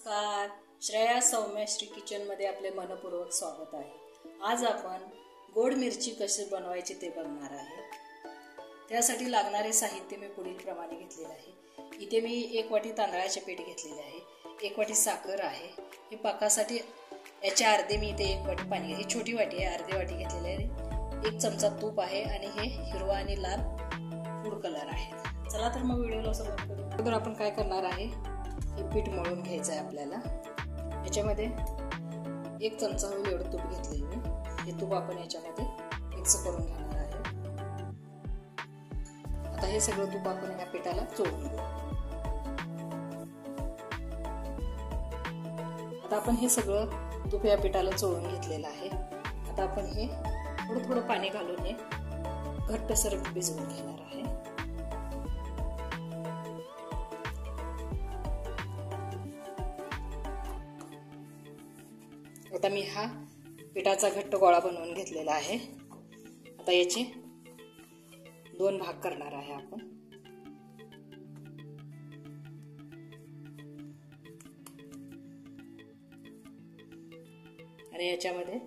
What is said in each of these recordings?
नमस्कार, श्रेया सौम्यश्री किचनमध्ये आपले मनपूर्वक स्वागत आहे। आज आपण गोड मिरची कशी बनवायची ते बघणार आहे। त्यासाठी लागणारे साहित्य मी पुढील प्रमाणे घेतलेले आहे। इथे मी 1 वाटी तांदळाचे पीठ घेतलेले आहे, 1 वाटी साखर आहे। हे पाकासाठी याच्या अर्धे मी इथे 1 वाटी पाणी, ही छोटी वाटी आहे, अर्धी वाटी घेतलेली आहे। 1 चमचा तूप आहे आणि हे हिरवा आणि लाल फूड कलर आहे। चला तर मग व्हिडिओला सुरुवात करू। अगोदर आपण काय करणार आहे, हे पीठ मळून घ्यायचं आहे आपल्याला। याच्यामध्ये 1 चमचा होईल एवढं तूप घेतलेलं मी। हे तूप आपण याच्यामध्ये मिक्स करून घेणार आहे। आता हे सगळं तूप आपण या पिठाला चोळून घेऊ। आता आपण हे सगळं तूप या पिठाला चोळून घेतलेलं आहे। आता आपण हे थोडं थोडं पाणी घालून हे घट्टसर भिजवून घेणार आहे। आता मी हा पिठाचा घट्ट गोळा बनवून घेतलेला आहे। आता याचे 2 भाग करणार आहे आपण। आणि याच्यामध्ये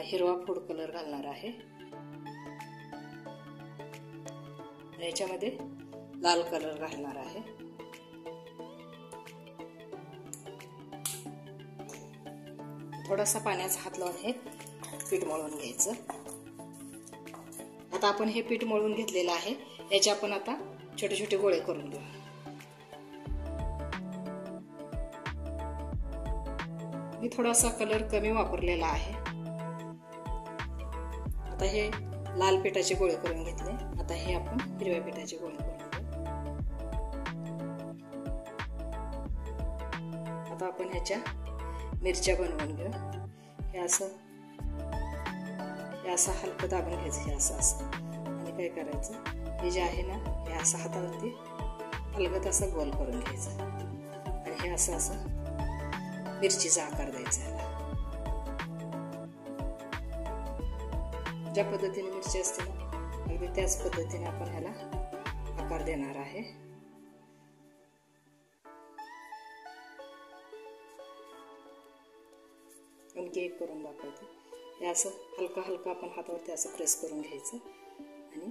हिरवा फूड कलर घालणार आहे आणि याच्यामध्ये लाल कलर घालणार आहे। थोडासा पाण्याचा हात लावून हे पीठ मळून घ्यायचं। आता आपण हे पीठ मळून घेतलेलं आहे, याचे आपण आता छोटे छोटे गोळे करून घेऊ। मी थोडासा कलर कमी वापरलेला आहे। आता हे लाल पिठाचे गोळे करून घेतले। आता हे आपण हिरव्या पिठाचे गोळे करून घेऊ। आता आपण ह्याच्या मिरच्या बनवून घेऊ। हे असं हलकं दाबून घ्यायचं, हे असं आणि काय करायचं, हे जे आहे ना, हे असं हातावरती अलगद असं गोल करून घ्यायचं आणि हे असं मिरचीचा आकार द्यायचा याला। ज्या पद्धतीने मिरची असते ना, अगदी त्याच पद्धतीने आपण ह्याला आकार देणार आहे। आणखी एक करून दाखवते। हे असं हलका हलका आपण हातावरती असं प्रेस करून घ्यायचं आणि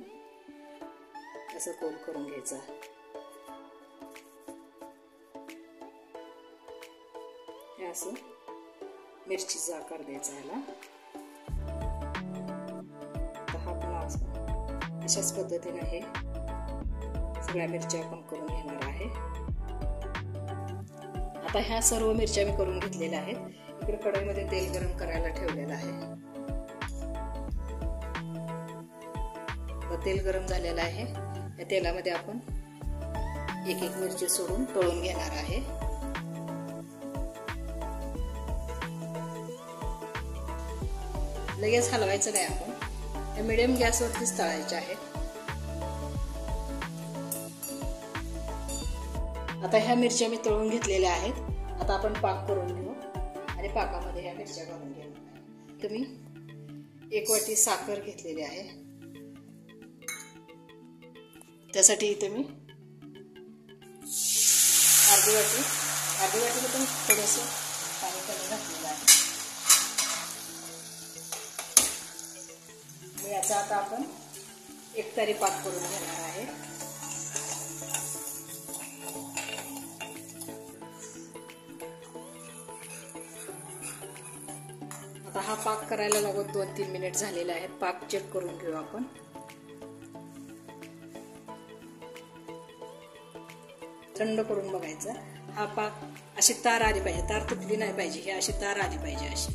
असं गोल करून घ्यायचं। हे असं मिरचीचा आकार द्यायचा याला। हा पण अशाच पद्धतीने हे सगळ्या मिरच्या आपण करून घेणार आहे। आता ह्या सर्व मिरच्या मी करून घेतलेल्या आहेत। इकडे कढईमध्ये तेल गरम करायला ठेवलेलं आहे। तेल गरम झालेलं आहे। या तेलामध्ये आपण एक एक मिरची सोडून तळून घेणार आहे। लगेच हलवायचं नाही आपण, या मीडियम गॅसवरतीच तळायचे आहे। आता ह्या मिरच्या मी तळून घेतलेल्या आहेत। आता आपण पाक करून घेऊ आणि पाकामध्ये ह्या मिरच्या घालून घेऊ। तुम्ही 1 वाटी साखर घेतलेली आहे, त्यासाठी इथे मी अर्धी वाटीला पण थोडंसं पाणी कमी घातलेलं आहे। आणि याचा आता आपण एकतारी पाक करून घेणार आहे। आता हा पाक करायला लागून 2-3 मिनिट झालेले आहेत। पाक चेक करून घेऊ आपण। थंड करून बघायचा। हा पाक अशी तार आली पाहिजे, तार तुटली नाही पाहिजे, ही अशी तार आली पाहिजे अशी,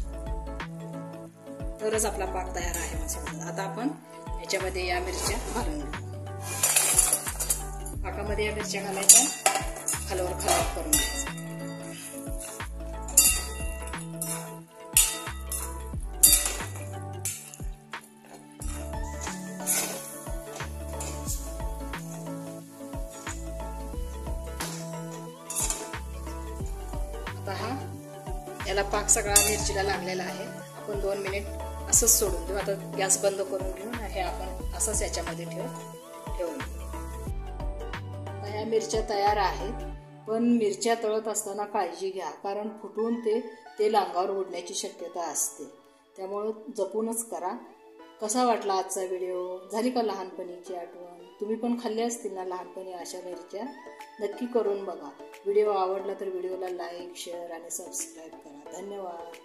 तरच आपला पाक तयार आहे मस्त। आता आपण याच्यामध्ये या मिरच्या घालून घेऊ। पाकामध्ये या मिरच्या घालायच्या, खालवर करून घ्यायचं। आता हा याला पाक सगळा मिरचीला लागलेला आहे। आपण 2 मिनिट असंच सोडून देऊ। आता गॅस बंद करून घेऊ। हे आपण असंच याच्यामध्ये ठेवून ह्या मिरच्या तयार आहेत। पण मिरच्या तळत असताना काळजी घ्या, कारण फुटून ते तेल अंगावर उडण्याची शक्यता असते. त्यामुळं जपूनच करा. कसा वाटला आजचा व्हिडिओ? झाली का लहानपणीची आठवण? तुम्ही पण खाल्ल्या असतील ना लहानपणी अशा मिरच्या? नक्की करून बघा. व्हिडिओ आवडला तर व्हिडिओला लाईक, शेअर आणि सबस्क्राईब करा. धन्यवाद.